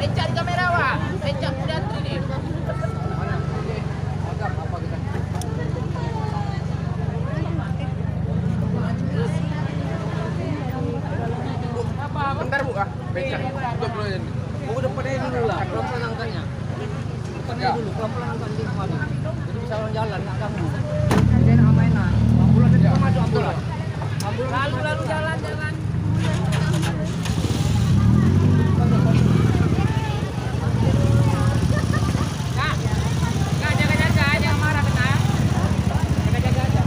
Pencet kamera, Wak. Pencet udah antri nih. Bentar, Bu. Pencet. Tutup dulu ini. Oh, depannya dulu lah, pelan-pelan angkatnya. Depannya dulu, pelan-pelan angkat di kemari. Jadi bisa orang jalan, nggak ganggu. Jadi enak mainan. Ambulan itu maju ambulan. Lalu jalan. Kak, jaga-jaga, jangan marah kena. Jaga-jaga aja.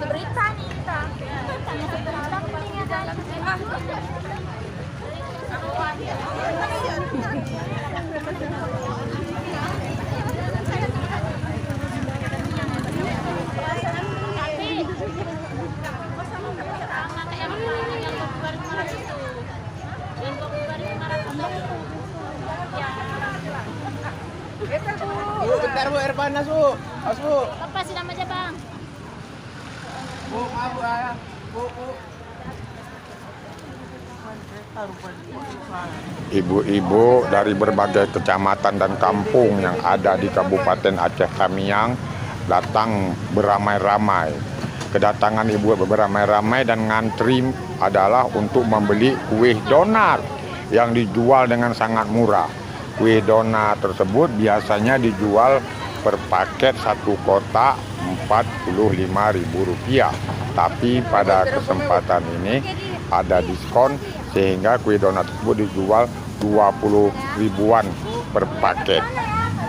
Berita nih kita. Berita pentingnya jalan. Bu, bentar, Bu. Air panas, Bu. Awas, Bu. Lepasin nama aja, Bang. Bu, maaf, Bu. Bu. Ibu-ibu dari berbagai kecamatan dan kampung yang ada di Kabupaten Aceh Tamiang datang beramai-ramai. Kedatangan ibu beramai-ramai dan ngantri adalah untuk membeli kue donat yang dijual dengan sangat murah. Kue donat tersebut biasanya dijual per paket satu kotak Rp45.000. Tapi pada kesempatan ini ada diskon sehingga kue donat tersebut dijual 20 ribuan per paket.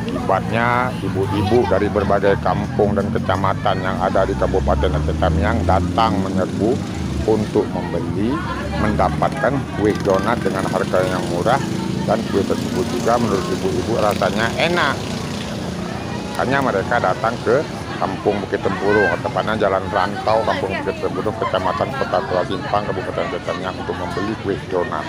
Akibatnya ibu-ibu dari berbagai kampung dan kecamatan yang ada di Kabupaten Aceh Tamiang datang menyerbu untuk membeli, mendapatkan kue donat dengan harga yang murah, dan kue tersebut juga menurut ibu-ibu rasanya enak. Hanya mereka datang ke Kampung Bukit Tempurung, tepatnya Jalan Rantau Kampung Bukit Tempurung, Kecamatan Kota Tua Simpang, Kabupaten Aceh Tamiang untuk membeli kue donat.